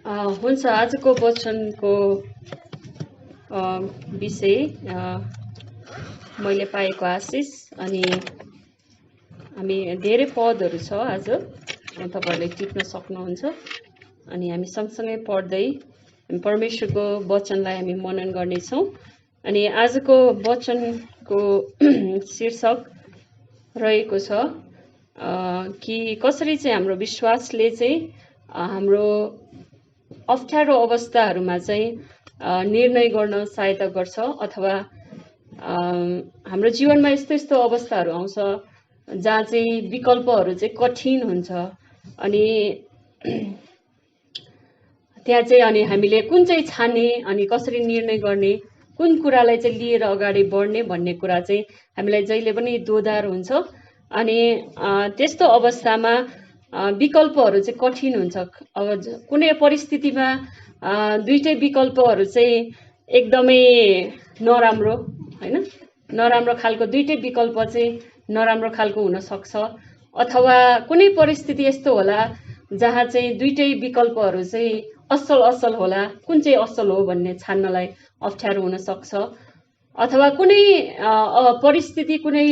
हुन्छ आजको वचनको विषय मैले पाएको आशिष अनि हामी धेरै पदहरू छ आज तपाईहरुले टिप्न सक्नुहुन्छ अनि हामी सँगसँगै पढ्दै परमेश्वरको वचनलाई हामी मनन गर्नेछौँ अनि आजको वचनको शीर्षक रहेको छ कि कसरी चाहिँ हाम्रो विश्वासले चाहिँ हाम्रो अप्ठ्यारो अवस्थाहरूमा चाहिँ निर्णय गर्न सहायता गर्छ अथवा हाम्रो जीवनमा यस्तो यस्तो अवस्थाहरू आउँछ जहाँ चाहिँ विकल्पहरू चाहिँ कठिन हुन्छ अनि त्यहाँ चाहिँ अनि हामीले कुन चाहिँ छान्ने अनि कसरी निर्णय गर्ने कुन कुरालाई चाहिँ लिएर अगाडि बढ्ने भन्ने कुरा चाहिँ हामीलाई जहिले पनि दोधार हुन्छ अनि त्यस्तो अवस्थामा विकल्पहरू चाहिँ कठिन हुन्छ। अब कुनै परिस्थितिमा दुईटै विकल्पहरू चाहिँ एकदमै नराम्रो हैन नराम्रो खालको दुईटै विकल्प चाहिँ नराम्रो खालको हुन सक्छ अथवा कुनै परिस्थिति यस्तो होला जहाँ चाहिँ दुईटै विकल्पहरू चाहिँ असल होला कुन चाहिँ असल हो भन्ने छान्नलाई अप्ठ्यारो हुन सक्छ अथवा कुनै परिस्थिति कुनै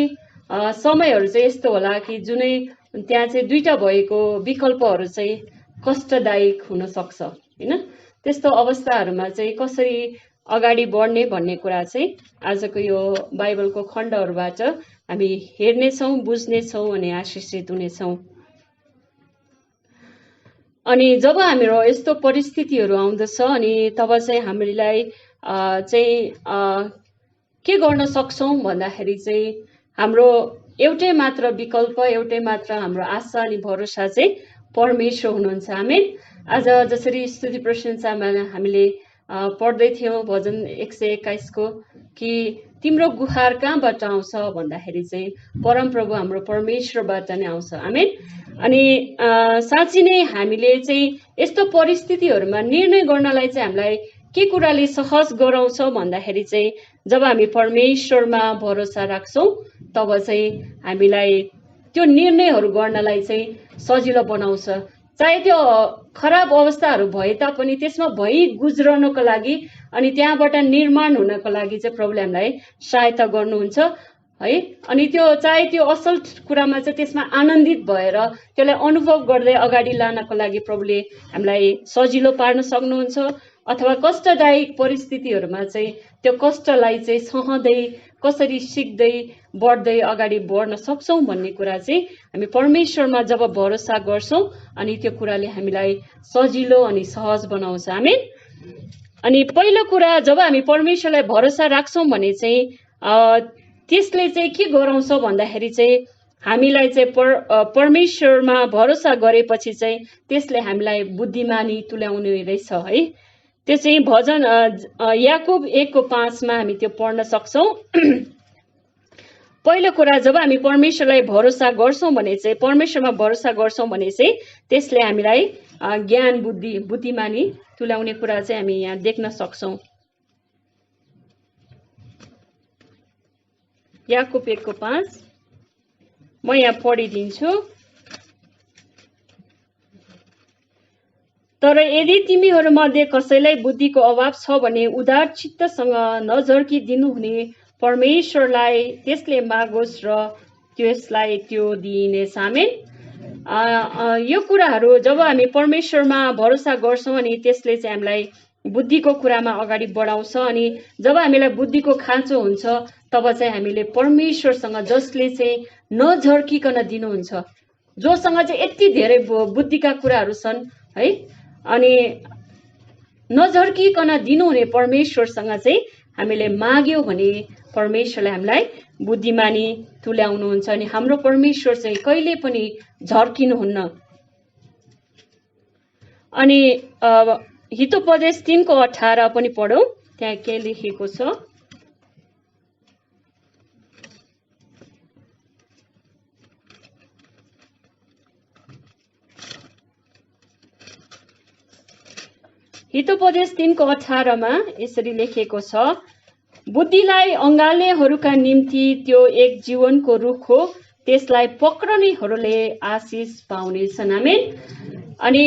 समयहरू चाहिँ यस्तो होला कि जुनै त्यहाँ चाहिँ दुईटा भएको विकल्पहरू चाहिँ कष्टदायक हुन सक्छ हैन त्यस्तो अवस्थाहरूमा चाहिँ कसरी अगाडि बढ्ने भन्ने कुरा चाहिँ आजको यो बाइबलको खण्डहरूबाट हामी हेर्नेछौँ बुझ्नेछौँ अनि आशिषित हुनेछौँ। अनि जब हाम्रो यस्तो परिस्थितिहरू आउँदछ अनि तब चाहिँ हामीलाई चाहिँ के गर्न सक्छौँ भन्दाखेरि चाहिँ हाम्रो एउटै मात्र विकल्प एउटै मात्र हाम्रो आशा अनि भरोसा चाहिँ परमेश्वर हुनुहुन्छ। आमेन। आज जसरी स्तुति प्रशंसामा हामीले पढ्दै थियौँ भजन 121 को कि तिम्रो गुहार कहाँबाट आउँछ भन्दाखेरि चाहिँ परमप्रभु हाम्रो परमेश्वरबाट नै आउँछ। आमेन। अनि साँच्चै नै हामीले चाहिँ यस्तो परिस्थितिहरूमा निर्णय गर्नलाई चाहिँ हामीलाई के कुराले सहज गराउँछ भन्दाखेरि चाहिँ जब हामी परमेश्वरमा भरोसा राख्छौँ तब चाहिँ हामीलाई त्यो निर्णयहरू गर्नलाई चाहिँ सजिलो बनाउँछ। चाहे त्यो खराब अवस्थाहरू भए तापनि त्यसमा भई गुज्रनको लागि अनि त्यहाँबाट निर्माण हुनको लागि चाहिँ प्रभुले हामीलाई सहायता गर्नुहुन्छ है। अनि त्यो चाहे त्यो असल कुरामा चाहिँ त्यसमा आनन्दित भएर त्यसलाई अनुभव गर्दै अगाडि लानको लागि प्रभुले हामीलाई सजिलो पार्न सक्नुहुन्छ अथवा कष्टदायक परिस्थितिहरूमा चाहिँ त्यो कष्टलाई चाहिँ सहँदै कसरी सिक्दै बढ्दै अगाडि बढ्न सक्छौँ भन्ने कुरा चाहिँ हामी परमेश्वरमा जब भरोसा गर्छौँ अनि त्यो कुराले हामीलाई सजिलो अनि सहज बनाउँछ। आमेन। अनि पहिलो कुरा जब हामी परमेश्वरलाई भरोसा राख्छौँ भने चाहिँ त्यसले चाहिँ के गराउँछ भन्दाखेरि चाहिँ हामीलाई चाहिँ परमेश्वरमा भरोसा गरेपछि चाहिँ त्यसले हामीलाई बुद्धिमानी तुल्याउने रहेछ है। त्यो चाहिँ भजन याकुब 1:5 मा हामी त्यो पढ्न सक्छौँ। पहिलो कुरा जब हामी परमेश्वरलाई भरोसा गर्छौँ भने चाहिँ परमेश्वरमा भरोसा गर्छौँ भने चाहिँ त्यसले हामीलाई ज्ञान बुद्धिमानी तुल्याउने कुरा चाहिँ हामी यहाँ देख्न सक्छौँ। याकुब 1:5 म यहाँ पढिदिन्छु। तर यदि तिमीहरूमध्ये कसैलाई बुद्धिको अभाव छ भने उदार चित्तसँग नझर्किदिनु हुने परमेश्वरलाई त्यसले मागोस् र त्यसलाई त्यो दिइनेछ। आमेन। यो कुराहरू जब हामी परमेश्वरमा भरोसा गर्छौँ अनि त्यसले चाहिँ हामीलाई बुद्धिको कुरामा अगाडि बढाउँछ अनि जब हामीलाई बुद्धिको खाँचो हुन्छ तब चाहिँ हामीले परमेश्वरसँग जसले चाहिँ नझर्किकन दिनुहुन्छ जोसँग चाहिँ यति धेरै बुद्धिका कुराहरू छन् है अनि नझर्किकन दिनुहुने परमेश्वरसँग चाहिँ हामीले माग्यौँ भने परमेश्वरले हामीलाई बुद्धिमानी तुल्याउनुहुन्छ अनि हाम्रो परमेश्वर चाहिँ कहिले पनि झर्किनुहुन्न। अनि हितोपदेश 3:18 पनि पढौँ। त्यहाँ के लेखेको छ हितोपदेश 3:18 मा यसरी लेखेको छ बुद्धिलाई अँगाल्नेहरूका निम्ति त्यो एक जीवनको रुख हो त्यसलाई पक्रनेहरूले आशिष पाउनेछन्। आमेन। अनि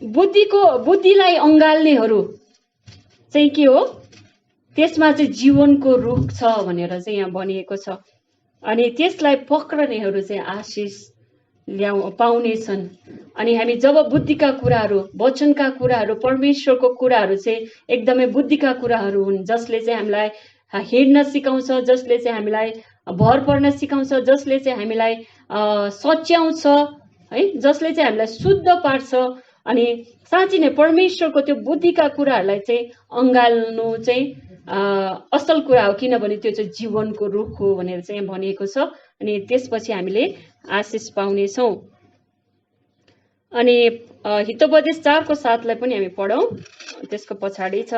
बुद्धिलाई अँगाल्नेहरू चाहिँ के हो, त्यसमा चाहिँ जीवनको रुख छ भनेर चाहिँ यहाँ भनिएको छ। अनि त्यसलाई पक्रनेहरू चाहिँ आशिष पाउनेछन्। अनि हामी जब बुद्धिका कुराहरू, वचनका कुराहरू, परमेश्वरको कुराहरू चाहिँ एकदमै बुद्धिका कुराहरू हुन्, जसले चाहिँ हामीलाई हिँड्न सिकाउँछ, जसले चाहिँ हामीलाई भर पर्न सिकाउँछ, जसले चाहिँ हामीलाई सच्याउँछ है, जसले चाहिँ हामीलाई शुद्ध पार्छ। अनि साँच्चै नै परमेश्वरको त्यो बुद्धिका कुराहरूलाई चाहिँ अँगाल्नु चाहिँ असल कुरा हो, किनभने त्यो चाहिँ जीवनको रुख हो भनेर चाहिँ भनिएको छ। अनि त्यसपछि हामीले आशिष पाउनेछौँ। अनि हितोपदेश 4:7 पनि हामी पढौँ, त्यसको पछाडि छ,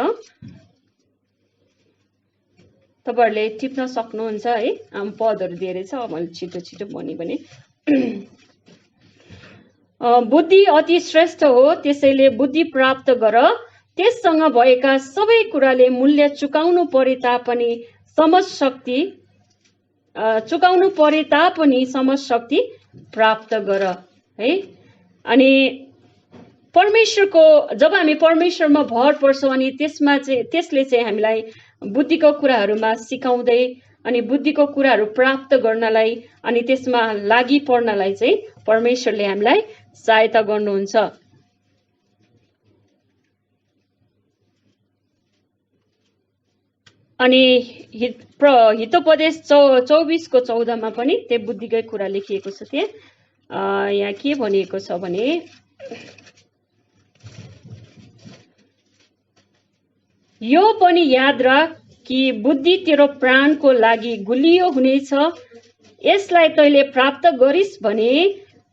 तपाईहरुले टिप्न सक्नुहुन्छ है, पदहरू धेरै छ, मैले छिटो छिटो भने बुद्धि अति श्रेष्ठ हो, त्यसैले बुद्धि प्राप्त गर, त्यससँग भएका सबै कुराले मूल्य चुकाउनु परे तापनि समझ शक्ति प्राप्त गर है। अनि परमेश्वरको, जब हामी परमेश्वरमा भर पर्छौँ अनि त्यसले चाहिँ हामीलाई बुद्धिको कुराहरूमा सिकाउँदै अनि बुद्धिको कुराहरू प्राप्त गर्नलाई अनि त्यसमा लागि पर्नलाई चाहिँ परमेश्वरले हामीलाई सहायता गर्नुहुन्छ। अनि हितोपदेश 24:14 पनि त्यो बुद्धिकै कुरा लेखिएको छ। त्यहाँ यहाँ के भनिएको छ भने, यो पनि याद राख कि बुद्धि तेरो प्राणको लागि गुलियो हुनेछ, यसलाई तैले प्राप्त गरिस् भने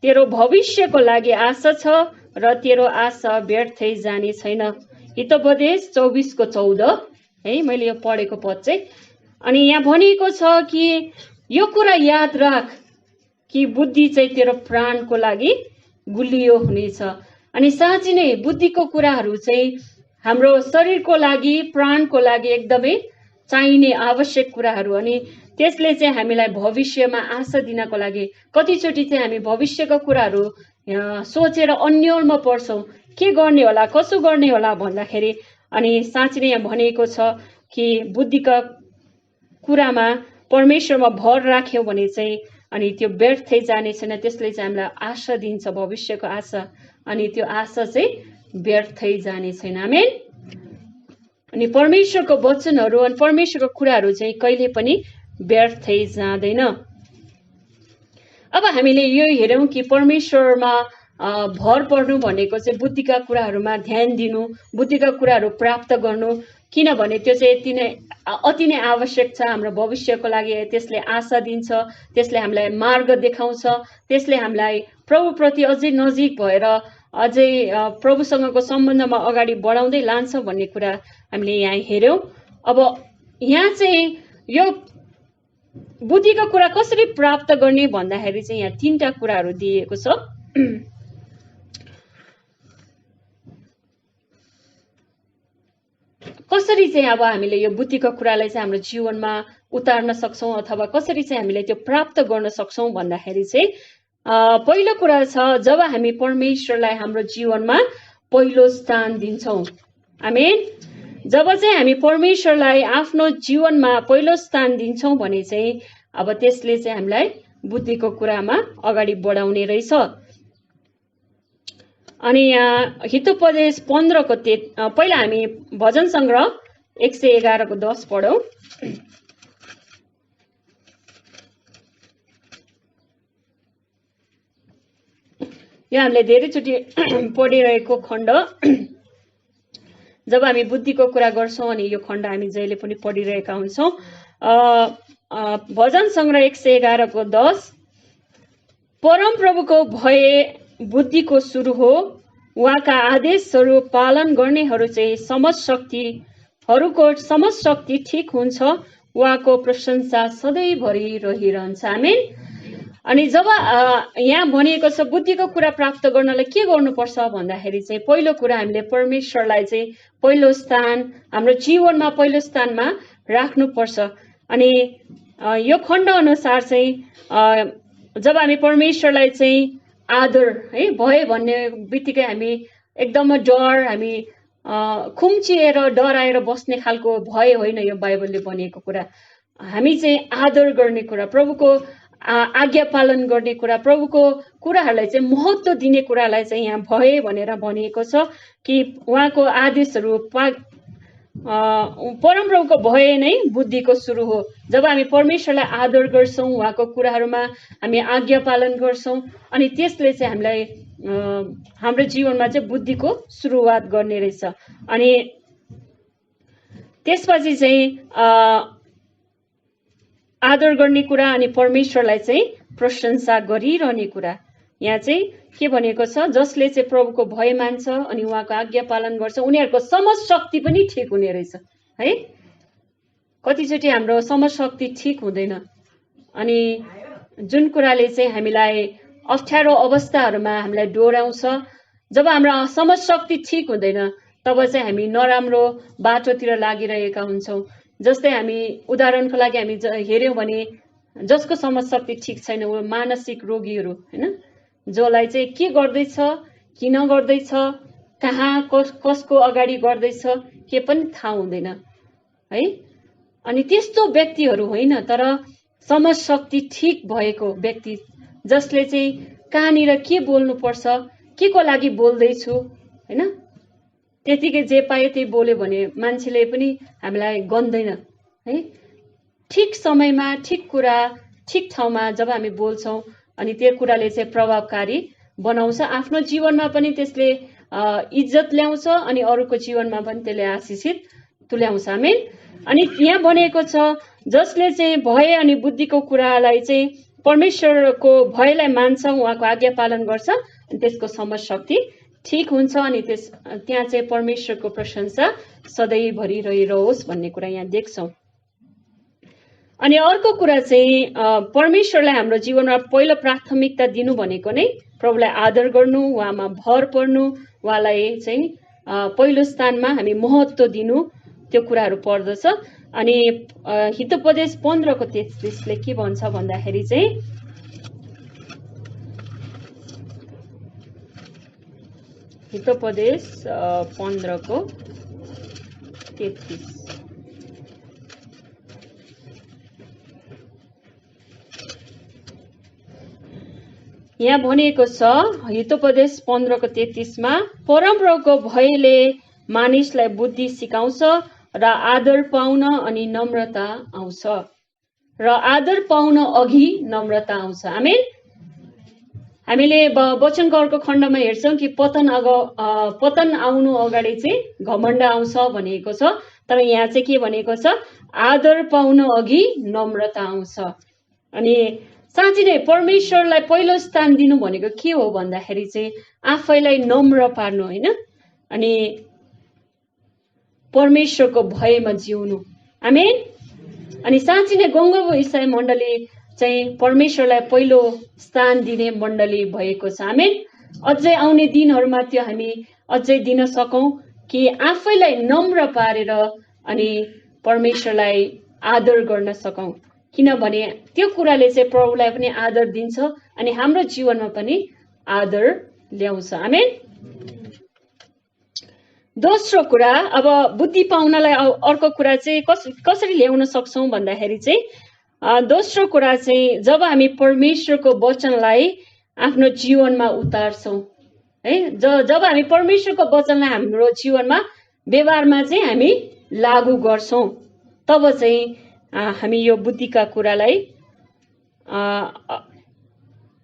तेरो भविष्यको लागि आशा छ र तेरो आशा व्यर्थै जाने छैन। हितोपदेश 24:14 है, मैले यो पढेको पद चाहिँ। अनि यहाँ भनिएको छ कि यो कुरा याद राख कि बुद्धि चाहिँ तेरो प्राणको लागि गुलियो हुनेछ। अनि साँच्चै नै बुद्धिको कुराहरू चाहिँ हाम्रो शरीरको लागि, प्राणको लागि एकदमै चाहिने आवश्यक कुराहरू। अनि त्यसले चाहिँ हामीलाई भविष्यमा आशा दिनको लागि, कतिचोटि चाहिँ हामी भविष्यको कुराहरू सोचेर अन्योलमा पर्छौँ, के गर्ने होला, कसो गर्ने होला भन्दाखेरि। अनि साँच्चै नै यहाँ भनिएको छ कि बुद्धिका कुरामा परमेश्वरमा भर राख्यौँ भने चाहिँ अनि त्यो व्यर्थै जाने छैन, त्यसले चाहिँ हामीलाई आशा दिन्छ, भविष्यको आशा। अनि त्यो आशा चाहिँ व्यर्थै जाने छैन। आमेन। अनि परमेश्वरको वचनहरू अनि परमेश्वरको कुराहरू चाहिँ कहिले पनि व्यर्थै जाँदैन। अब हामीले यो हेरौँ कि परमेश्वरमा भर पर्नु भनेको चाहिँ बुद्धिका कुराहरूमा ध्यान दिनु, बुद्धिका कुराहरू प्राप्त गर्नु, किनभने त्यो चाहिँ अति नै आवश्यक छ हाम्रो भविष्यको लागि। त्यसले आशा दिन्छ, त्यसले हामीलाई मार्ग देखाउँछ, त्यसले हामीलाई प्रभुप्रति अझै नजिक भएर अझै प्रभुसँगको सम्बन्धमा अगाडि बढाउँदै लान्छ भन्ने कुरा हामीले यहाँ हेऱ्यौँ। अब यहाँ चाहिँ यो बुद्धिको कुरा कसरी प्राप्त गर्ने भन्दाखेरि चाहिँ यहाँ 3टा कुराहरू दिएको छ। कसरी चाहिँ अब हामीले यो बुद्धिको कुरालाई चाहिँ हाम्रो जीवनमा उतार्न सक्छौँ अथवा कसरी चाहिँ हामीले त्यो प्राप्त गर्न सक्छौँ भन्दाखेरि चाहिँ पहिलो कुरा छ, जब हामी परमेश्वरलाई हाम्रो जीवनमा पहिलो स्थान दिन्छौँ। आमेन। जब चाहिँ हामी परमेश्वरलाई आफ्नो जीवनमा पहिलो स्थान दिन्छौँ भने चाहिँ अब त्यसले चाहिँ हामीलाई बुद्धिको कुरामा अगाडि बढाउने रहेछ। अनि यहाँ हितोपदेश 15को पहिला हामी भजन सङ्ग्रह 111:10 पढौँ। यो हामीले धेरैचोटि पढिरहेको खण्ड, जब हामी बुद्धिको कुरा गर्छौँ अनि यो खण्ड हामी जहिले पनि पढिरहेका हुन्छौँ। भजन सङ्ग्रह 111:10, परम प्रभुको भय बुद्धिको सुरु हो, उहाँका आदेशहरू पालन गर्नेहरू चाहिँ समझ शक्ति ठिक हुन्छ, उहाँको प्रशंसा सधैँभरि रहिरहन्छ। आमेन। अनि जब यहाँ भनिएको छ बुद्धिको कुरा प्राप्त गर्नलाई के गर्नुपर्छ भन्दाखेरि चाहिँ पहिलो कुरा हामीले परमेश्वरलाई चाहिँ पहिलो स्थान, हाम्रो जीवनमा पहिलो स्थानमा राख्नुपर्छ। अनि यो खण्ड अनुसार चाहिँ जब हामी परमेश्वरलाई चाहिँ आदर है भय भन्ने बित्तिकै हामी एकदमै डर, हामी खुम्चिएर डराएर बस्ने खालको भय होइन यो बाइबलले भनेको कुरा। हामी चाहिँ आदर गर्ने कुरा, प्रभुको आज्ञा पालन गर्ने कुरा, प्रभुको कुराहरूलाई चाहिँ महत्त्व दिने कुरालाई चाहिँ यहाँ भय भनेर भनिएको छ कि उहाँको आदेशहरू परमप्रभुको भय नै बुद्धिको सुरु हो। जब हामी परमेश्वरलाई आदर गर्छौँ, उहाँको कुराहरूमा हामी आज्ञा पालन गर्छौँ, अनि त्यसले चाहिँ हामीलाई हाम्रो जीवनमा चाहिँ बुद्धिको सुरुवात गर्ने रहेछ। अनि त्यसपछि चाहिँ आदर गर्ने कुरा अनि परमेश्वरलाई चाहिँ प्रशंसा गरिरहने कुरा। यहाँ चाहिँ के भनेको छ, जसले चाहिँ प्रभुको भय मान्छ अनि उहाँको आज्ञा पालन गर्छ उनीहरूको समझ शक्ति पनि ठिक हुने रहेछ है। कतिचोटि हाम्रो समझ शक्ति ठिक हुँदैन, अनि जुन कुराले चाहिँ हामीलाई अप्ठ्यारो अवस्थाहरूमा हामीलाई डोर्याउँछ, जब हाम्रो समझ शक्ति ठिक हुँदैन तब चाहिँ हामी नराम्रो बाटोतिर लागिरहेका हुन्छौँ। जस्तै हामी उदाहरणको लागि हामी हेऱ्यौँ भने जसको समझ शक्ति ठिक छैन ऊ मानसिक रोगीहरू होइन, जसलाई चाहिँ के गर्दैछ, किन गर्दैछ, कहाँ कसको अगाडि गर्दैछ के पनि थाहा हुँदैन है। अनि त्यस्तो व्यक्तिहरू होइन, तर समझ शक्ति ठिक भएको व्यक्ति, जसले चाहिँ कहाँनिर के बोल्नुपर्छ, के को लागि बोल्दैछु होइन, त्यतिकै जे पायो त्यही बोल्यो भने मान्छेले पनि हामीलाई गन्दैन है। ठिक समयमा ठिक कुरा ठिक ठाउँमा जब हामी बोल्छौँ अनि त्यो कुराले चाहिँ प्रभावकारी बनाउँछ, आफ्नो जीवनमा पनि त्यसले इज्जत ल्याउँछ अनि अरूको जीवनमा पनि त्यसले आशिषित तुल्याउँछ। आमेन। अनि यहाँ भनेको छ जसले चाहिँ भय अनि बुद्धिको कुरालाई चाहिँ परमेश्वरको भयलाई मान्छ, उहाँको आज्ञा पालन गर्छ, अनि त्यसको समझ शक्ति ठिक हुन्छ, अनि त्यहाँ चाहिँ परमेश्वरको प्रशंसा सधैँभरि रहिरहोस् भन्ने कुरा यहाँ देख्छौँ। अनि अर्को कुरा चाहिँ परमेश्वरलाई हाम्रो जीवनमा पहिलो प्राथमिकता दिनु भनेको नै प्रभुलाई आदर गर्नु, उहाँमा भर पर्नु, उहाँलाई चाहिँ पहिलो स्थानमा हामी महत्त्व दिनु, त्यो कुराहरू पर्दछ। अनि हितोपदेश 15:33 के भन्छ भन्दाखेरि चाहिँ हितोपदेश 15:33 यहाँ भनेको छ, हितोपदेश 15:33 परमप्रभुको भयले मानिसलाई बुद्धि सिकाउँछ र आदर पाउन अनि नम्रता आउँछ, र आदर पाउन अघि नम्रता आउँछ। आमेन। हामीले वचनको अर्को खण्डमा हेर्छौँ कि पतन आउनु अगाडि चाहिँ घमण्ड आउँछ भनेको छ, तर यहाँ चाहिँ के भनेको छ, आदर पाउन अघि नम्रता आउँछ। अनि साँच्चै नै परमेश्वरलाई पहिलो स्थान दिनु भनेको के हो भन्दाखेरि चाहिँ आफैलाई नम्र पार्नु होइन, अनि परमेश्वरको भयमा जिउनु। आमेन। अनि साँच्चै नै गङ्गो इसाई मण्डली चाहिँ परमेश्वरलाई पहिलो स्थान दिने मण्डली भएको छ। आमेन। अझै आउने दिनहरूमा त्यो हामी अझै दिन सकौँ कि आफैलाई नम्र पारेर अनि परमेश्वरलाई आदर गर्न सकौँ, किनभने त्यो कुराले चाहिँ प्रभुलाई पनि आदर दिन्छ अनि हाम्रो जीवनमा पनि आदर ल्याउँछ। आमेन। दोस्रो कुरा, अब बुद्धि पाउनलाई अर्को कुरा चाहिँ कसरी ल्याउन सक्छौँ भन्दाखेरि चाहिँ दोस्रो कुरा चाहिँ जब हामी परमेश्वरको वचनलाई आफ्नो जीवनमा उतार्छौँ है, जब हामी परमेश्वरको वचनलाई हाम्रो जीवनमा व्यवहारमा चाहिँ हामी लागू गर्छौँ, तब चाहिँ हामी यो बुद्धिका कुरालाई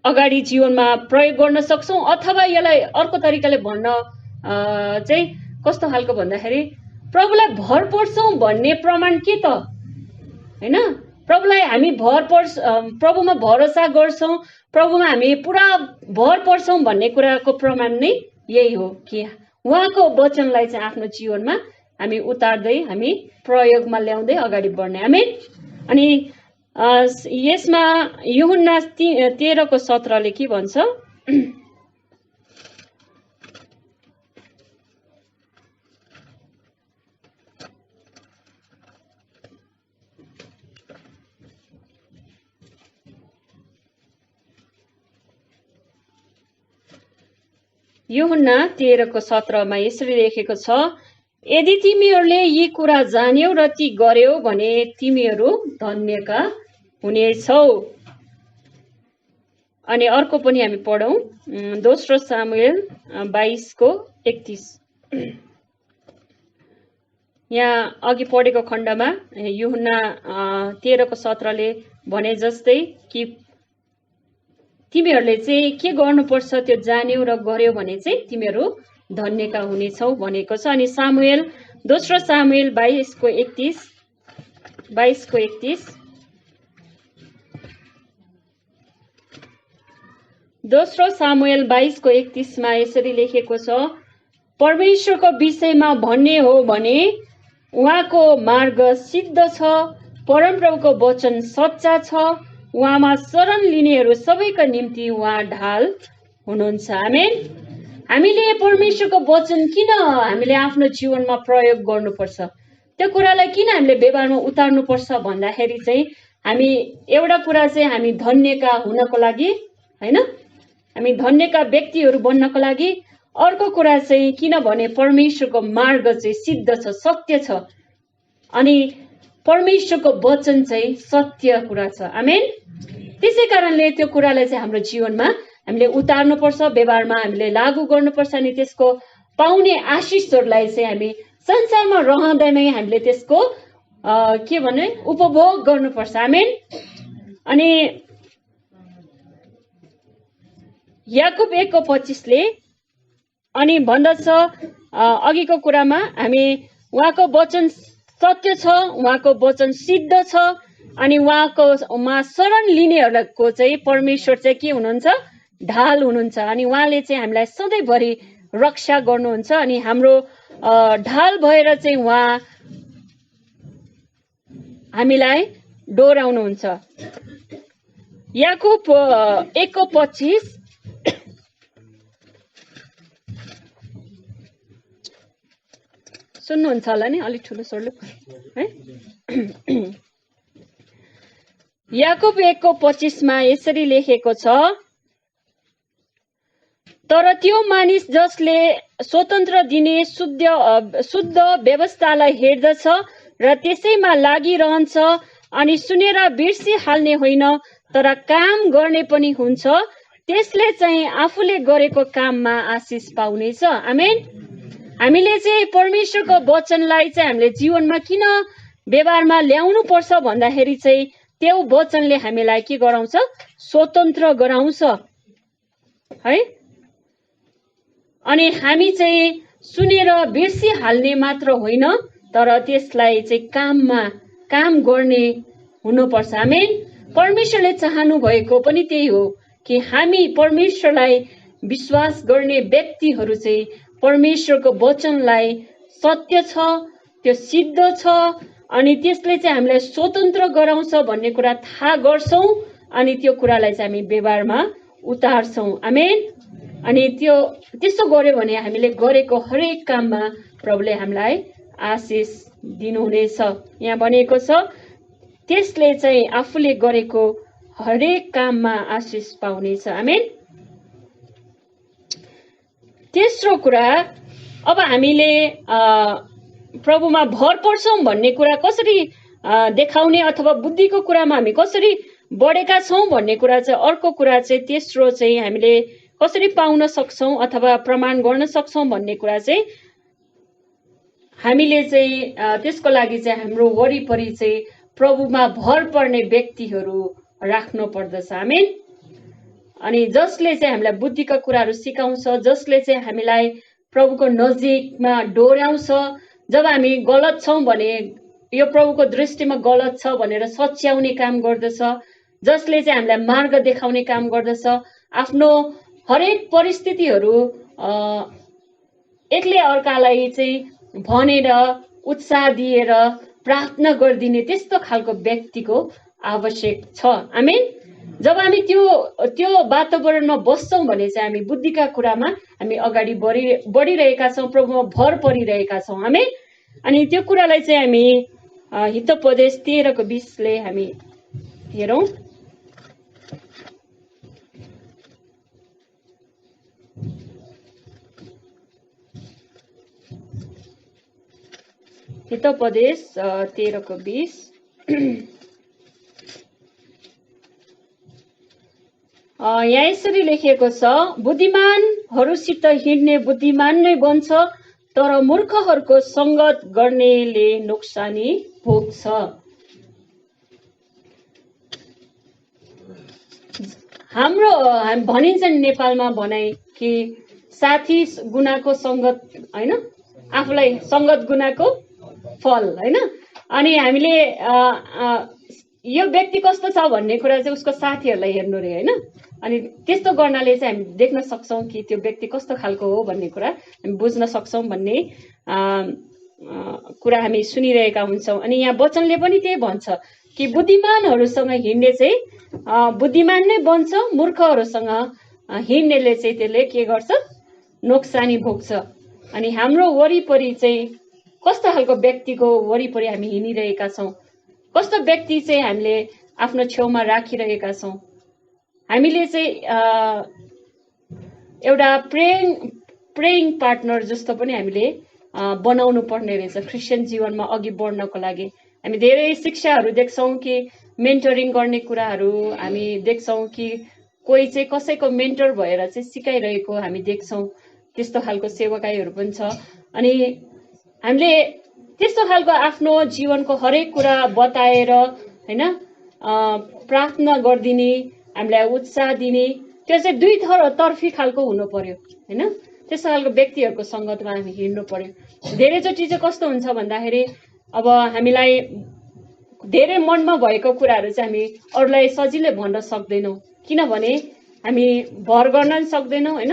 अगाडि जीवनमा प्रयोग गर्न सक्छौँ। अथवा यसलाई अर्को तरिकाले भन्न चाहिँ कस्तो खालको भन्दाखेरि प्रभुलाई भर पर्छौँ भन्ने प्रमाण के त होइन, प्रभुलाई हामी प्रभुमा भरोसा गर्छौँ, प्रभुमा हामी पुरा भर पर्छौँ भन्ने कुराको प्रमाण नै यही हो कि उहाँको वचनलाई चाहिँ आफ्नो जीवनमा हामी उतार्दै हामी प्रयोगमा ल्याउँदै अगाडि बढ्ने। आमेन। अनि यसमा यूहन्ना 13:17 के भन्छ, यूहन्ना 13:17 यसरी लेखेको छ, यदि तिमीहरूले यी कुरा जान्यौ र ती गर्यौ भने तिमीहरू धन्यका हुनेछौ। अनि अर्को पनि हामी पढौँ, दोस्रो सामुएल 22:31। यहाँ अघि पढेको खण्डमा यूहन्ना 13:17ले भने जस्तै कि तिमीहरूले चाहिँ के गर्नुपर्छ त्यो जान्यौ र गर्यौ भने चाहिँ तिमीहरू धन्यका हुनेछौ भनेको छ। अनि दोस्रो सामुएल 22:31 दोस्रो सामुएल 22:31 यसरी लेखेको छ, परमेश्वरको विषयमा भन्ने हो भने उहाँको मार्ग सिद्ध छ, परमप्रभुको वचन सच्चा छ, उहाँमा शरण लिनेहरू सबैका निम्ति उहाँ ढाल हुनुहुन्छ। आमेन। हामीले परमेश्वरको वचन किन हामीले आफ्नो जीवनमा प्रयोग गर्नुपर्छ, त्यो कुरालाई किन हामीले व्यवहारमा उतार्नुपर्छ भन्दाखेरि चाहिँ हामी एउटा कुरा चाहिँ हामी धन्यका हुनको लागि हैन, हामी धन्यका व्यक्तिहरू बन्नको लागि। अर्को कुरा चाहिँ किनभने परमेश्वरको मार्ग चाहिँ सिद्ध छ, सत्य छ, अनि परमेश्वरको वचन चाहिँ सत्य कुरा छ। आमेन। त्यसै कारणले त्यो कुरालाई चाहिँ हाम्रो जीवनमा हामीले उतार्नुपर्छ, व्यवहारमा हामीले लागू गर्नुपर्छ, अनि त्यसको पाउने आशिषहरूलाई चाहिँ हामी संसारमा रहँदा नै हामीले त्यसको के भने उपभोग गर्नुपर्छ। आमेन। अनि याकुब 1:25ले अनि भन्दछ, अघिको कुरामा हामी उहाँको वचन सत्य छ, उहाँको वचन सिद्ध छ, अनि उहाँ शरण लिनेहरूको चाहिँ परमेश्वर चाहिँ के हुनुहुन्छ, ढाल हुनुहुन्छ, अनि उहाँले चाहिँ हामीलाई सधैँभरि रक्षा गर्नुहुन्छ, अनि हाम्रो ढाल भएर चाहिँ उहाँ हामीलाई डोराउनुहुन्छ। याकुब 1:25 सुन्नुहुन्छ होला नि, अलिक ठुलो स्वरले है। याकुब 1:25 यसरी लेखेको छ, तर त्यो मानिस जसले स्वतन्त्र दिने शुद्ध व्यवस्थालाई हेर्दछ र त्यसैमा लागिरहन्छ अनि सुनेर बिर्सिहाल्ने होइन तर काम गर्ने पनि हुन्छ, त्यसले चाहिँ आफूले गरेको काममा आशिष पाउनेछ। आमेन। हामीले चाहिँ परमेश्वरको वचनलाई चाहिँ हामीले जीवनमा किन व्यवहारमा ल्याउनु पर्छ भन्दाखेरि चाहिँ त्यो वचनले हामीलाई के गराउँछ, स्वतन्त्र गराउँछ है। अनि हामी चाहिँ सुनेर बिर्सिहाल्ने मात्र होइन तर त्यसलाई चाहिँ काम गर्ने हुनुपर्छ। आमेन। परमेश्वरले चाहनु भएको पनि त्यही हो कि हामी परमेश्वरलाई विश्वास गर्ने व्यक्तिहरू चाहिँ परमेश्वरको वचनलाई सत्य छ, त्यो सिद्ध छ, अनि त्यसले चाहिँ हामीलाई स्वतन्त्र गराउँछ भन्ने कुरा थाहा गर्छौँ, अनि त्यो कुरालाई चाहिँ हामी व्यवहारमा उतार्छौँ। आमेन। अनि त्यसो गर्यो भने हामीले गरेको हरेक काममा प्रभुले हामीलाई आशिष दिनुहुनेछ। यहाँ भनेको छ त्यसले चाहिँ आफूले गरेको हरेक काममा आशिष पाउनेछ। आमेन। तेस्रो कुरा, अब हामीले प्रभुमा भर पर्छौँ भन्ने कुरा कसरी देखाउने अथवा बुद्धिको कुरामा हामी कसरी बढेका छौँ भन्ने कुरा चाहिँ अर्को कुरा चाहिँ तेस्रो चाहिँ हामीले कसरी पाउन सक्छौँ अथवा प्रमाण गर्न सक्छौँ भन्ने कुरा चाहिँ हामीले चाहिँ त्यसको लागि चाहिँ हाम्रो वरिपरि चाहिँ प्रभुमा भर पर्ने व्यक्तिहरू राख्नु पर्दछ। आमेन। अनि जसले चाहिँ हामीलाई बुद्धिका कुराहरू सिकाउँछ, जसले चाहिँ हामीलाई प्रभुको नजिकमा डोर्याउँछ, जब हामी गलत छौँ भने यो प्रभुको दृष्टिमा गलत छ भनेर सच्याउने काम गर्दछ, जसले चाहिँ हामीलाई मार्ग देखाउने काम गर्दछ, आफ्नो हरेक परिस्थितिहरू एकले अर्कालाई चाहिँ भनेर उत्साह दिएर प्रार्थना गरिदिने त्यस्तो खालको व्यक्तिको आवश्यक छ। आमेन। जब हामी त्यो वातावरणमा बस्छौँ भने चाहिँ हामी बुद्धिका कुरामा हामी अगाडि बढिरहेका छौँ, प्रभुमा भर परिरहेका छौँ। आमेन। अनि त्यो कुरालाई चाहिँ हामी हितोपदेश 13:20 हामी हेरौँ। हितोपदेश 13:20 यहाँ यसरी लेखिएको छ, बुद्धिमानहरूसित हिँड्ने बुद्धिमान नै बन्छ, तर मूर्खहरूको संगत गर्नेले नोक्सानी भोग्छ। हाम्रो भनिन्छ नेपालमा भनाइ कि साथी गुनाको संगत हैन, आफूलाई संगत गुनाको फल हैन। अनि हामीले यो व्यक्ति कस्तो छ भन्ने कुरा चाहिँ उसको साथीहरूलाई हेर्नु रे हैन। अनि त्यस्तो गर्नाले चाहिँ हामी देख्न सक्छौँ कि त्यो व्यक्ति कस्तो खालको हो भन्ने कुरा हामी बुझ्न सक्छौँ भन्ने कुरा हामी सुनिरहेका हुन्छौँ। अनि यहाँ वचनले पनि त्यही भन्छ कि बुद्धिमानहरूसँग हिँड्ने चाहिँ बुद्धिमान नै बन्छ, मूर्खहरूसँग हिँड्नेले चाहिँ त्यसले के गर्छ, नोक्सानी भोग्छ। अनि हाम्रो वरिपरि चाहिँ कस्तो खालको व्यक्तिको वरिपरि हामी हिँडिरहेका छौँ, कस्तो व्यक्ति चाहिँ हामीले आफ्नो छेउमा राखिरहेका छौँ। हामीले चाहिँ एउटा प्रेइङ पार्टनर जस्तो पनि हामीले बनाउनु पर्ने रहेछ क्रिस्चियन जीवनमा अघि बढ्नको लागि। हामी धेरै शिक्षाहरू देख्छौँ कि मेन्टरिङ गर्ने कुराहरू हामी देख्छौँ कि कोही चाहिँ कसैको मेन्टर भएर चाहिँ सिकाइरहेको हामी देख्छौँ। त्यस्तो खालको सेवकाईहरू पनि छ। अनि हामीले त्यस्तो खालको आफ्नो जीवनको हरेक कुरा बताएर हैन प्रार्थना गरिदिने, हामीलाई उत्साह दिने, त्यो चाहिँ दुई तर्फी खालको हुनु पर्यो हैन। त्यस्तो खालको व्यक्तिहरूको सङ्गतमा हामी हिँड्नु पर्यो। धेरैचोटि चाहिँ कस्तो हुन्छ भन्दाखेरि अब हामीलाई धेरै मनमा भएको कुराहरू चाहिँ हामी अरूलाई सजिलै भन्न सक्दैनौँ, किनभने हामी भर गर्न पनि सक्दैनौँ हैन।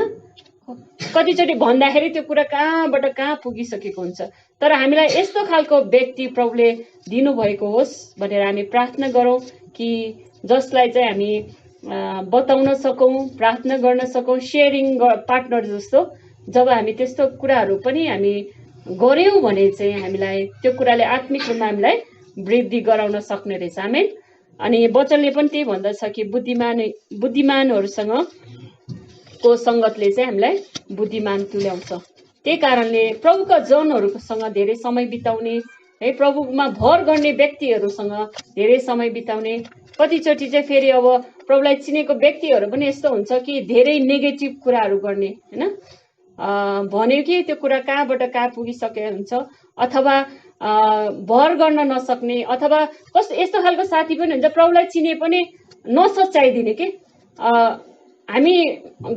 कतिचोटि भन्दाखेरि त्यो कुरा कहाँबाट कहाँ पुगिसकेको हुन्छ। तर हामीलाई यस्तो खालको व्यक्ति प्रभुले दिनुभएको होस् भनेर हामी प्रार्थना गरौँ कि जसलाई चाहिँ हामी बताउन सकौँ, प्रार्थना गर्न सकौँ, सेयरिङ पार्टनर जस्तो। जब हामी त्यस्तो कुराहरू पनि हामी गऱ्यौँ भने चाहिँ हामीलाई त्यो कुराले आत्मिक रूपमा हामीलाई वृद्धि गराउन सक्ने रहेछ। आमेन। अनि वचनले पनि त्यही भन्दछ कि बुद्धिमानहरूसँग को सङ्गतले चाहिँ हामीलाई बुद्धिमान तुल्याउँछ। त्यही कारणले प्रभुका जनहरूसँग धेरै समय बिताउने है, प्रभुमा भर गर्ने व्यक्तिहरूसँग धेरै समय बिताउने। कतिचोटि चाहिँ फेरि अब प्रभुलाई चिनेको व्यक्तिहरू पनि यस्तो हुन्छ कि धेरै नेगेटिभ कुराहरू गर्ने हैन, भन्यो कि त्यो कुरा कहाँबाट कहाँ पुगिसकेको हुन्छ, अथवा भर गर्न नसक्ने, अथवा कस्तो यस्तो खालको साथी पनि हुन्छ प्रभुलाई चिने पनि नसच्याइदिने के। हामी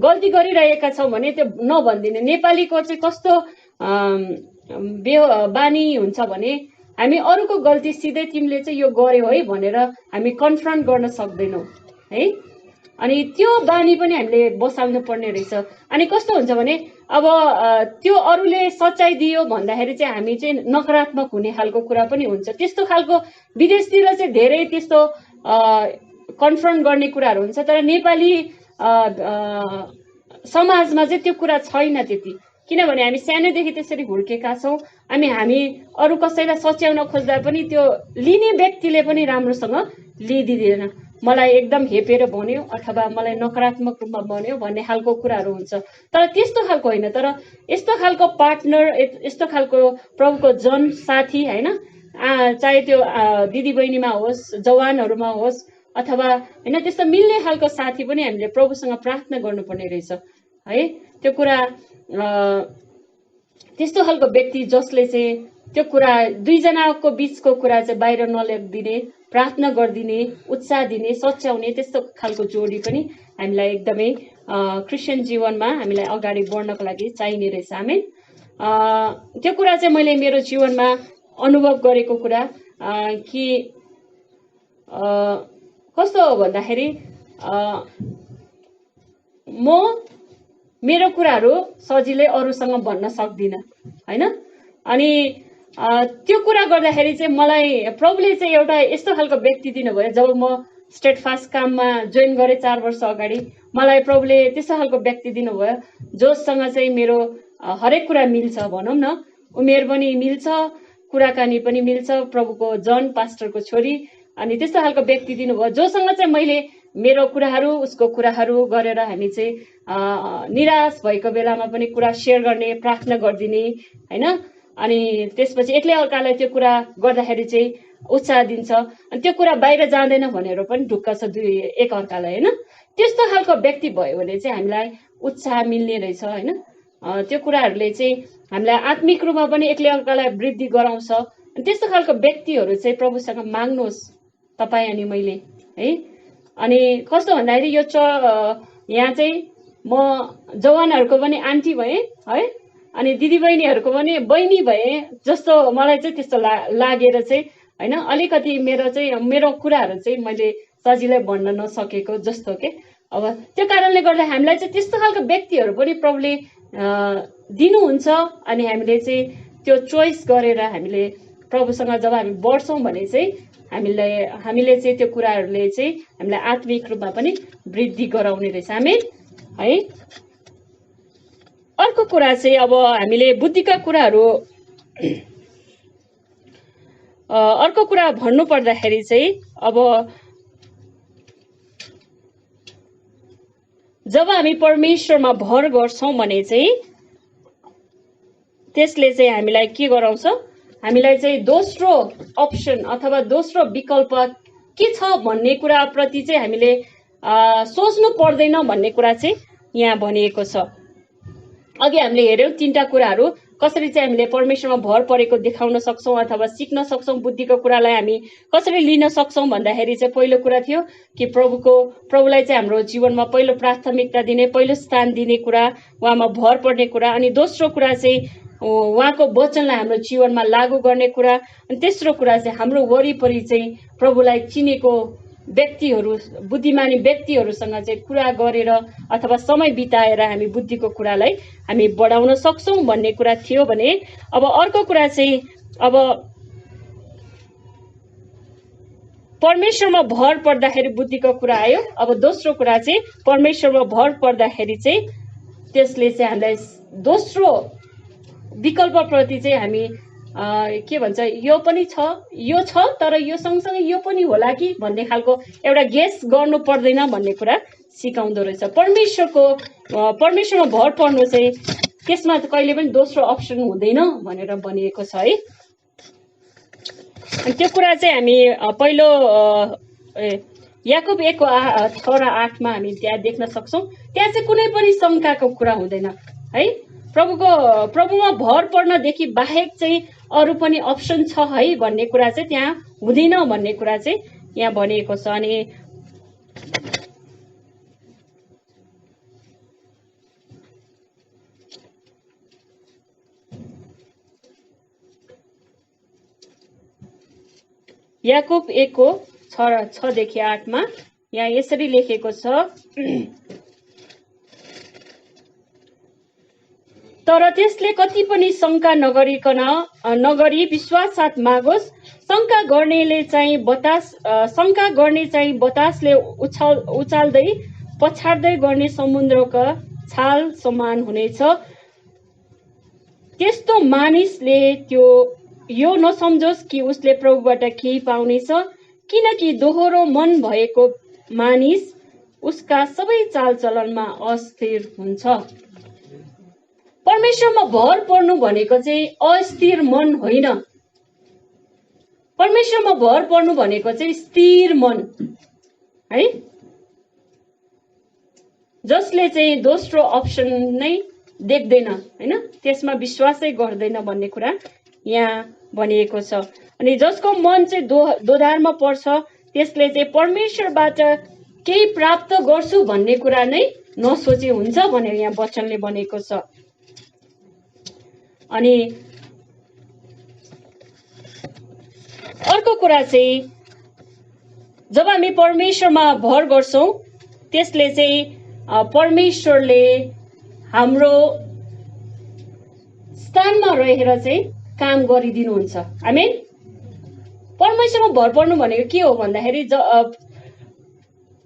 गल्ती गरिरहेका छौँ भने त्यो नभनिदिने। नेपालीको चाहिँ कस्तो बानी हुन्छ भने हामी अरूको गल्ती सिधै तिमीले चाहिँ यो गर्यौ है भनेर हामी कन्फ्रन्ट गर्न सक्दैनौँ है। अनि त्यो बानी पनि हामीले बसाल्नु पर्ने रहेछ। अनि कस्तो हुन्छ भने अब त्यो अरूले सच्चाइ दियो भन्दाखेरि चाहिँ हामी चाहिँ नकारात्मक हुने खालको कुरा पनि हुन्छ। त्यस्तो खालको विदेशतिर चाहिँ धेरै त्यस्तो कन्फ्रन्ट गर्ने कुराहरू हुन्छ, तर नेपाली समाजमा चाहिँ त्यो कुरा छैन त्यति। किनभने हामी सानैदेखि त्यसरी हुर्केका छौँ। हामी अरू कसैलाई सच्याउन खोज्दा पनि त्यो लिने व्यक्तिले पनि राम्रोसँग लिइदिँदैन। मलाई एकदम हेपेर भन्यो अथवा मलाई नकारात्मक रूपमा भन्यो भन्ने खालको कुराहरू हुन्छ। तर त्यस्तो खालको होइन, तर यस्तो खालको पार्टनर, यस्तो खालको प्रभुको जन साथी होइन, चाहे त्यो दिदीबहिनीमा होस्, जवानहरूमा होस्, अथवा होइन त्यस्तो मिल्ने खालको साथी पनि हामीले प्रभुसँग प्रार्थना गर्नुपर्ने रहेछ है। त्यो कुरा त्यस्तो खालको व्यक्ति जसले चाहिँ त्यो कुरा दुईजनाको बिचको कुरा चाहिँ बाहिर नल्याइदिने, प्रार्थना गरिदिने, उत्साह दिने, सच्याउने त्यस्तो खालको जोडी पनि हामीलाई एकदमै क्रिस्चियन जीवनमा हामीलाई अगाडि बढ्नको लागि चाहिने रहेछ। आमेन। त्यो कुरा चाहिँ मैले मेरो जीवनमा अनुभव गरेको कुरा कि कस्तो हो भन्दाखेरि म मेरो कुराहरू सजिलै अरूसँग भन्न सक्दिनँ होइन। अनि त्यो कुरा गर्दाखेरि चाहिँ मलाई प्रभुले चाहिँ एउटा यस्तो खालको व्यक्ति दिनुभयो। जब म स्टेट फास्ट काममा जोइन गरेँ 4 वर्ष अगाडि, मलाई प्रभुले त्यस्तो खालको व्यक्ति दिनुभयो जोसँग चाहिँ मेरो हरेक कुरा मिल्छ भनौँ न, उमेर पनि मिल्छ, कुराकानी पनि मिल्छ, प्रभुको जन पास्टरको छोरी। अनि त्यस्तो खालको व्यक्ति दिनुभयो जोसँग चाहिँ मैले मेरो कुराहरू उसको कुराहरू गरेर हामी चाहिँ निराश भएको बेलामा पनि कुरा सेयर गर्ने, प्रार्थना गरिदिने होइन। अनि त्यसपछि एक्लै अर्कालाई त्यो कुरा गर्दाखेरि चाहिँ उत्साह दिन्छ अनि त्यो कुरा बाहिर जाँदैन भनेर पनि ढुक्क छ एक अर्कालाई हैन। त्यस्तो खालको व्यक्ति भयो भने चाहिँ हामीलाई उत्साह मिल्ने रहेछ हैन। त्यो कुराहरूले चाहिँ हामीलाई आत्मिक रूपमा पनि एक्लै अर्कालाई वृद्धि गराउँछ। त्यस्तो खालको व्यक्तिहरू चाहिँ प्रभुसँग माग्नुहोस् तपाईँ अनि मैले है। अनि कस्तो भन्दाखेरि यो यहाँ चाहिँ म जवानहरूको पनि आन्टी भएँ है अनि दिदीबहिनीहरूको पनि बहिनी भएँ जस्तो मलाई चाहिँ त्यस्तो लागेर चाहिँ हैन अलिकति मेरो कुराहरू चाहिँ मैले सजिलै भन्न नसकेको जस्तो के। अब त्यो कारणले गर्दा हामीलाई चाहिँ त्यस्तो खालको व्यक्तिहरू पनि प्रभुले दिनुहुन्छ अनि हामीले चाहिँ त्यो चोइस गरेर हामीले प्रभुसँग जब हामी बढ्छौँ भने चाहिँ हामीले चाहिँ त्यो कुराहरूले चाहिँ हामीलाई आत्मिक रूपमा पनि वृद्धि गराउने रहेछ आमेन है। अर्को कुरा चाहिँ अब हामीले बुद्धिका कुराहरू अर्को कुरा भन्नु पर्दाखेरि चाहिँ अब जब हामी परमेश्वरमा भर गर्छौँ भने चाहिँ त्यसले चाहिँ हामीलाई के गराउँछ हामीलाई चाहिँ दोस्रो अप्सन अथवा दोस्रो विकल्प के छ भन्ने कुराप्रति चाहिँ हामीले सोच्नु पर्दैन भन्ने कुरा चाहिँ यहाँ भनिएको छ। अघि हामीले हेर्यौँ तीनटा कुराहरू कसरी चाहिँ हामीले परमेश्वरमा भर परेको देखाउन सक्छौँ अथवा सिक्न सक्छौँ बुद्धिको कुरालाई हामी कसरी लिन सक्छौँ भन्दाखेरि चाहिँ पहिलो कुरा थियो कि प्रभुलाई चाहिँ हाम्रो जीवनमा पहिलो प्राथमिकता दिने पहिलो स्थान दिने कुरा उहाँमा भर पर्ने कुरा अनि दोस्रो कुरा चाहिँ उहाँको वचनलाई हाम्रो जीवनमा लागू गर्ने कुरा अनि तेस्रो कुरा चाहिँ हाम्रो वरिपरि चाहिँ प्रभुलाई चिनेको व्यक्तिहरू बुद्धिमानी व्यक्तिहरूसँग चाहिँ कुरा गरेर अथवा समय बिताएर हामी बुद्धिको कुरालाई हामी बढाउन सक्छौँ भन्ने कुरा थियो भने अब अर्को कुरा चाहिँ अब परमेश्वरमा भर पर्दाखेरि बुद्धिको कुरा आयो। अब दोस्रो कुरा चाहिँ परमेश्वरमा भर पर्दाखेरि चाहिँ त्यसले चाहिँ हामीलाई दोस्रो विकल्पप्रति चाहिँ हामी के भन्छ यो पनि छ यो छ तर यो सँगसँगै यो पनि होला कि भन्ने खालको एउटा गेस गर्नु पर्दैन भन्ने कुरा सिकाउँदो रहेछ। परमेश्वरमा भर पर्नु चाहिँ त्यसमा कहिले पनि दोस्रो अप्सन हुँदैन भनेर भनिएको छ है। अनि त्यो कुरा चाहिँ हामी पहिलो याकुब 1:6-8 हामी त्यहाँ देख्न सक्छौँ। त्यहाँ चाहिँ कुनै पनि शङ्काको कुरा हुँदैन है। प्रभुमा भर पर्नदेखि बाहेक चाहिँ अरू पनि अप्सन छ है भन्ने कुरा चाहिँ त्यहाँ हुँदैन भन्ने कुरा चाहिँ यहाँ भनिएको छ। अनि याकुब 1:6-8 यहाँ यसरी लेखेको छ तर त्यसले कति पनि शङ्का नगरी विश्वाससाथ मागोस्। शङ्का गर्ने चाहिँ बतासले उचाल्दै पछाड्दै गर्ने समुद्रका छाल समान हुनेछ। त्यस्तो मानिसले यो नसम्झोस् कि उसले प्रभुबाट केही पाउनेछ किनकि दोहोरो मन भएको मानिस उसका सबै चालचलनमा अस्थिर हुन्छ। परमेश्वरमा भर पर्नु भनेको चाहिँ अस्थिर मन होइन। परमेश्वरमा भर पर्नु भनेको चाहिँ स्थिर मन है जसले चाहिँ दोस्रो अप्सन नै देख्दैन हैन त्यसमा विश्वासै गर्दैन भन्ने कुरा यहाँ भनिएको छ। अनि जसको मन चाहिँ दोधारमा पर्छ त्यसले चाहिँ परमेश्वरबाट केही प्राप्त गर्छु भन्ने कुरा नै नसोचे हुन्छ भनेर यहाँ वचनले भनेको छ। अनि अर्को कुरा चाहिँ जब हामी परमेश्वरमा भर गर्छौँ त्यसले चाहिँ परमेश्वरले हाम्रो स्थानमा रहेर चाहिँ काम गरिदिनुहुन्छ। आमेन। परमेश्वरमा भर पर्नु भनेको के हो भन्दाखेरि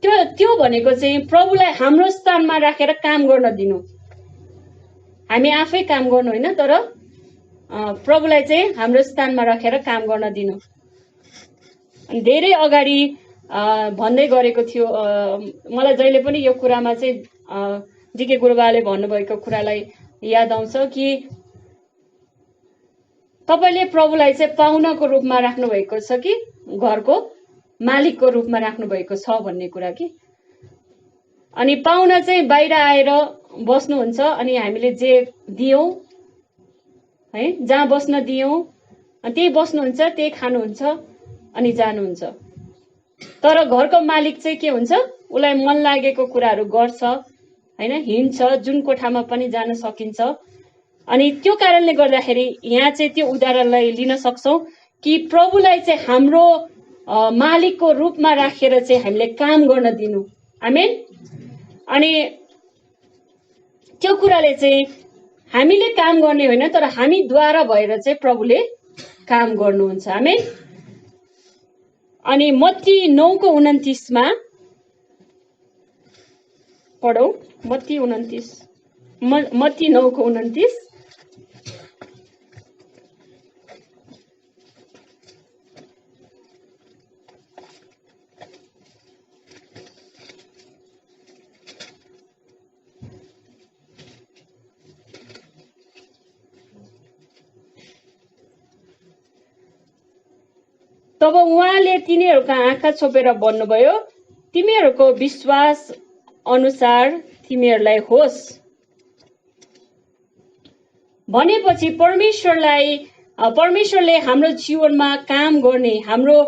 त्यो भनेको चाहिँ प्रभुलाई हाम्रो स्थानमा राखेर काम गर्न दिनु। हामी आफै काम गर्नु होइन तर प्रभुलाई चाहिँ हाम्रो स्थानमा राखेर काम गर्न दिनु। धेरै अगाडि भन्दै गरेको थियो मलाई जहिले पनि यो कुरामा चाहिँ जीके गुरुबाले भन्नुभएको कुरालाई याद आउँछ कि तपाईले प्रभुलाई चाहिँ पाहुनाको रूपमा राख्नु भएको छ कि घरको मालिकको रूपमा राख्नु भएको छ भन्ने कुरा कि। अनि पाहुना चाहिँ बाहिर आएर बस्नुहुन्छ अनि हामीले जे दियौं है, जहाँ बस्न दियौं त्यही बस्नुहुन्छ, त्यही खानुहुन्छ अनि जानुहुन्छ। तर घरको मालिक चाहिँ के हुन्छ, उसलाई मन लागेको कुराहरू गर्छ हैन, हिँड्छ, जुन कोठामा पनि जान सकिन्छ। अनि त्यो कारणले गर्दाखेरि यहाँ चाहिँ त्यो उदाहरणलाई लिन सक्छौं कि प्रभुलाई चाहिँ हाम्रो मालिकको रूपमा राखेर चाहिँ हामीले काम गर्न दिनु। आमेन। अनि त्यो कुराले चाहिँ हामीले काम गर्ने होइन, तर हामीद्वारा भएर चाहिँ प्रभुले काम गर्नुहुन्छ। आमेन। अनि मत्ती 9:29 मा पढौं। मत्ती 9:29। तब उहाँले तिनीहरूका आँखा छोपेर भन्नुभयो, तिमीहरूको विश्वास अनुसार तिमीहरूलाई होस्। भनेपछि परमेश्वरले हाम्रो जीवनमा काम गर्ने, हाम्रो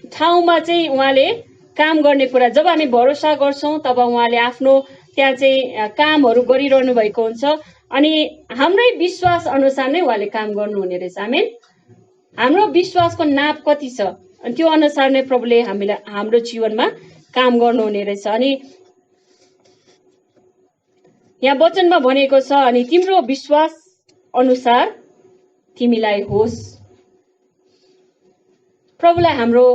ठाउँमा चाहिँ उहाँले काम गर्ने कुरा जब हामी भरोसा गर्छौं तब उहाँले आफ्नो त्यहाँ चाहिँ कामहरू गरिरहनु भएको हुन्छ। अनि हाम्रै विश्वास अनुसार नै उहाँले काम गर्नुहुने रहेछ। आमेन। हाम्रो विश्वासको नाप कति छ अनि त्यो अनुसार नै प्रभुले हाम्रो जीवनमा काम गर्नुहुने रहेछ। अनि यहाँ वचनमा भनेको छ, अनि तिम्रो विश्वास अनुसार तिमीलाई होस्। प्रभुलाई हाम्रो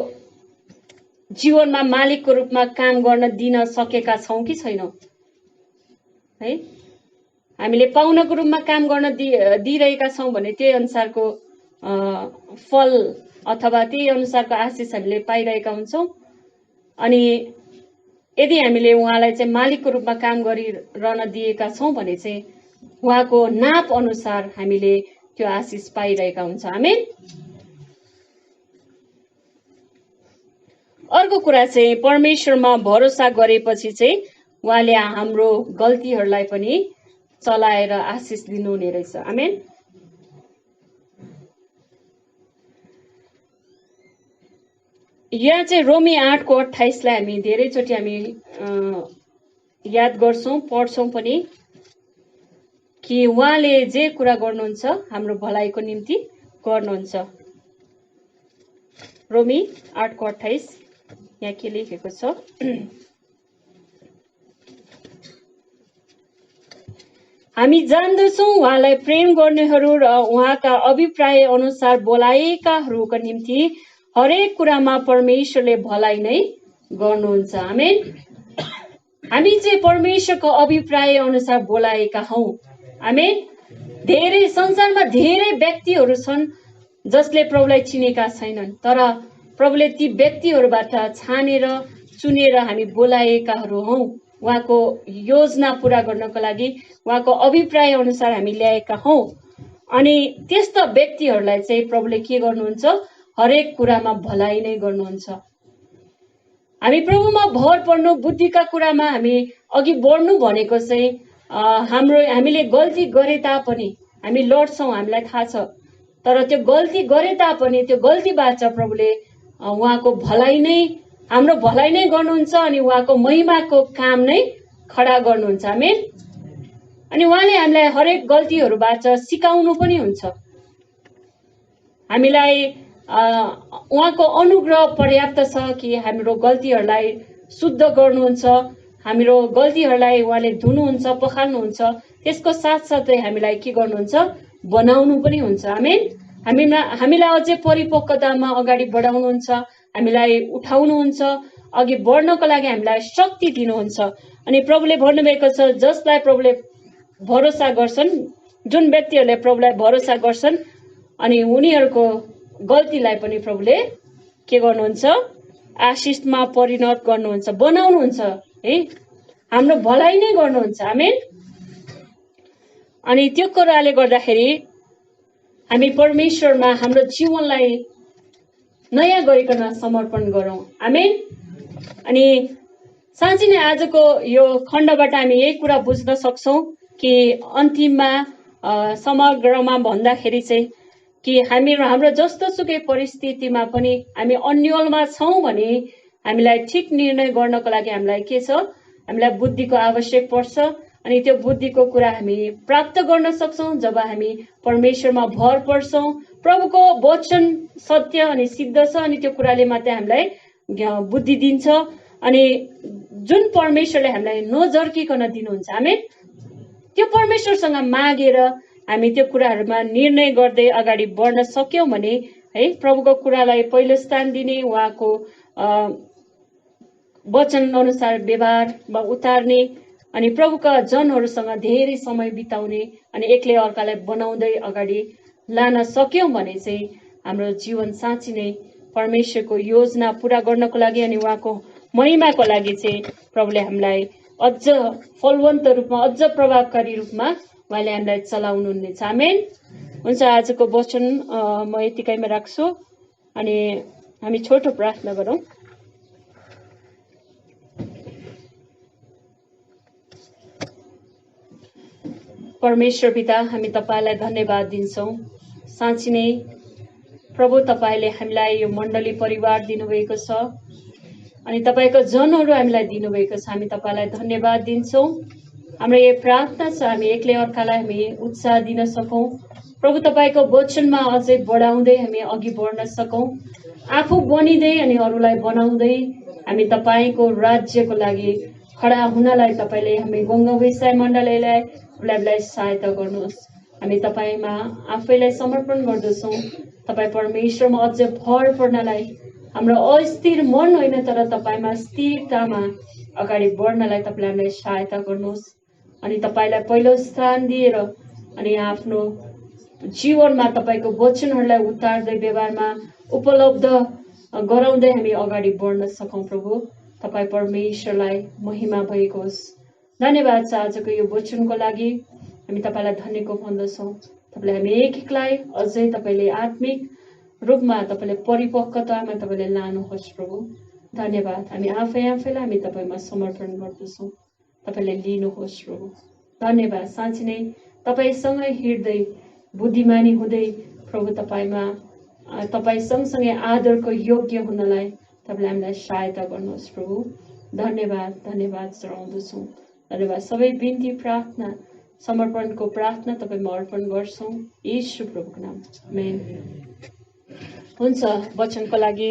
जीवनमा मालिकको रूपमा काम गर्न दिन सकेका छौं कि छैनौं है। हामीले पाहुनाको रूपमा काम गर्न दिइरहेका छौं भने त्यही अनुसारको फल अथवा त्यही अनुसारको आशिष हामीले पाइरहेका हुन्छौं। अनि यदि हामीले उहाँलाई चाहिँ मालिकको रूपमा काम गरिरहन दिएका छौं भने चाहिँ उहाँको नाप अनुसार हामीले त्यो आशिष पाइरहेका हुन्छ। आमेन। अर्को कुरा चाहिँ परमेश्वरमा भरोसा गरेपछि चाहिँ उहाँले हाम्रो गल्तीहरूलाई पनि चलाएर आशिष दिनुहुने रहेछ। आमेन। यहाँ चाहिँ रोमी 8:28 लाई हामी धेरैचोटि हामी याद गर्छौं, पढ्छौं पनि कि उहाँले जे कुरा गर्नुहुन्छ हाम्रो भलाइको निम्ति गर्नुहुन्छ। रोमी 8:28 यहाँ के लेखेको छ, हामी जान्दछौं उहाँलाई प्रेम गर्नेहरू र उहाँका अभिप्राय अनुसार बोलाएकाहरूको निम्ति हरेक कुरामा परमेश्वरले भलाइ नै गर्नुहुन्छ। आमेन। हामी चाहिँ परमेश्वरको अभिप्राय अनुसार बोलाएका हौं। आमेन। संसारमा धेरै व्यक्तिहरू छन् जसले प्रभुलाई चिनेका छैनन्, तर प्रभुले ती व्यक्तिहरूबाट छानेर चुनेर हामी बोलाएकाहरू हौं। उहाँको योजना पूरा गर्नको लागि उहाँको अभिप्राय अनुसार हामी ल्याएका हौं। अनि त्यस्ता व्यक्तिहरूलाई चाहिँ प्रभुले के गर्नुहुन्छ, हरेक कुरामा भलाइ नै गर्नुहुन्छ। हामी प्रभुमा भर पर्नु, बुद्धिका कुरामा हामी अघि बढ्नु भनेको चाहिँ हामीले गल्ती गरे तापनि हामी लड्छौं, हामीलाई थाहा छ, तर त्यो गल्ती गरे तापनि त्यो गल्तीबाट प्रभुले उहाँको भलाइ नै, हाम्रो भलाइ नै गर्नुहुन्छ अनि उहाँको महिमाको काम नै खडा गर्नुहुन्छ। आमेन। अनि उहाँले हामीलाई हरेक गल्तीहरूबाट सिकाउनु पनि हुन्छ। हामीलाई उहाँको अनुग्रह पर्याप्त छ कि हाम्रो गल्तीहरूलाई शुद्ध गर्नुहुन्छ, हाम्रो गल्तीहरूलाई उहाँले धुनुहुन्छ, पखाल्नुहुन्छ। त्यसको साथसाथै हामीलाई के गर्नुहुन्छ, बनाउनु पनि हुन्छ। आमेन। हामीलाई अझै परिपक्वतामा अगाडि बढाउनुहुन्छ, हामीलाई उठाउनुहुन्छ, अघि बढ्नको लागि हामीलाई शक्ति दिनुहुन्छ। अनि प्रभुले भन्नुभएको छ, जसलाई प्रभुले भरोसा गर्छन्, जुन व्यक्तिहरूले प्रभुलाई भरोसा गर्छन् अनि उनीहरूको गल्तीलाई पनि प्रभुले के गर्नुहुन्छ, आशिषमा परिणत गर्नुहुन्छ, बनाउनुहुन्छ है, हाम्रो भलाइ नै गर्नुहुन्छ। आमेन। अनि त्यो कुराले गर्दाखेरि हामी परमेश्वरमा हाम्रो जीवनलाई नयाँ गरिकन समर्पण गरौँ। आमेन। अनि साँच्चै नै आजको यो खण्डबाट हामी यही कुरा बुझ्न सक्छौँ कि अन्तिममा समग्रमा भन्दाखेरि चाहिँ कि हाम्रो जस्तोसुकै परिस्थितिमा पनि हामी अन्योलमा छौँ भने हामीलाई ठिक निर्णय गर्नको लागि हामीलाई के छ, हामीलाई बुद्धिको आवश्यक पर्छ। अनि त्यो बुद्धिको कुरा हामी प्राप्त गर्न सक्छौँ जब हामी परमेश्वरमा भर पर्छौँ। प्रभुको वचन सत्य अनि सिद्ध छ अनि त्यो कुराले मात्रै हामीलाई बुद्धि दिन्छ। अनि जुन परमेश्वरले हामीलाई नजर्किकन दिनुहुन्छ, हामी त्यो परमेश्वरसँग मागेर हामी त्यो कुराहरूमा निर्णय गर्दै अगाडि बढ्न सक्यौँ भने है, प्रभुको कुरालाई पहिलो स्थान दिने, उहाँको वचन अनुसार व्यवहार वा उतार्ने अनि प्रभुका जनहरूसँग धेरै समय बिताउने अनि एकले अर्कालाई बनाउँदै अगाडि लान सक्यौँ भने चाहिँ हाम्रो जीवन साँच्चै नै परमेश्वरको योजना पुरा गर्नको लागि अनि उहाँको महिमाको लागि चाहिँ प्रभुले हामीलाई अझ फलवन्त रूपमा, अझ प्रभावकारी रूपमा उहाँले हामीलाई चलाउनुहुनेछ। आमेन। हुन्छ, आजको वचन म यतिकैमा राख्छु अनि हामी छोटो प्रार्थना गरौँ। परमेश्वर पिता, हामी तपाईँलाई धन्यवाद दिन्छौँ। साँच्चै नै प्रभु, तपाईँले हामीलाई यो मण्डली परिवार दिनुभएको छ अनि तपाईँको जनहरू हामीलाई दिनुभएको छ। हामी तपाईँलाई धन्यवाद दिन्छौँ। हाम्रो यो प्रार्थना छ हामी एकले अर्कालाई हामी उत्साह दिन सकौँ। प्रभु, तपाईँको वचनमा अझै बढाउँदै हामी अघि बढ्न सकौँ। आफू बनिँदै अनि अरूलाई बनाउँदै हामी तपाईँको राज्यको लागि खडा हुनलाई तपाईँले हामी गङ्गा व्यवसाय मण्डलीलाई सहायता गर्नुहोस्। हामी तपाईँमा आफैलाई समर्पण गर्दछौँ। तपाईँ परमेश्वरमा अझ भर पर्नलाई, हाम्रो अस्थिर मन होइन तर तपाईँमा स्थिरतामा अगाडि बढ्नलाई तपाईँले हामीलाई सहायता गर्नुहोस्। अनि तपाईँलाई पहिलो स्थान दिएर अनि आफ्नो जीवनमा तपाईँको वचनहरूलाई उतार्दै व्यवहारमा उपलब्ध गराउँदै हामी अगाडि बढ्न सकौँ। प्रभु, तपाईँ परमेश्वरलाई महिमा भएको होस्। धन्यवाद छ आजको यो वचनको लागि। हामी तपाईँलाई धन्यको भन्दछौँ। तपाईँले हामी एकलाई अझै तपाईँले आत्मिक रूपमा तपाईँले परिपक्वतामा तपाईँले लानुहोस्। प्रभु, धन्यवाद। हामी आफैलाई हामी तपाईँमा समर्पण गर्दछौँ। तपाईँले लिनुहोस्। प्रभु, धन्यवाद। साँच्चै नै तपाईँसँगै हिँड्दै बुद्धिमानी हुँदै प्रभु तपाईँमा तपाईँ सँगसँगै आदरको योग्य हुनलाई तपाईँले हामीलाई सहायता गर्नुहोस्। प्रभु, धन्यवाद धन्यवाद चढाउँदछौँ। धन्यवाद। सबै बिन्ती प्रार्थना समर्पणको प्रार्थना तपाईँमा अर्पण गर्छौँ यीशु प्रभुको नाम। आमेन। हुन्छ, वचनको लागि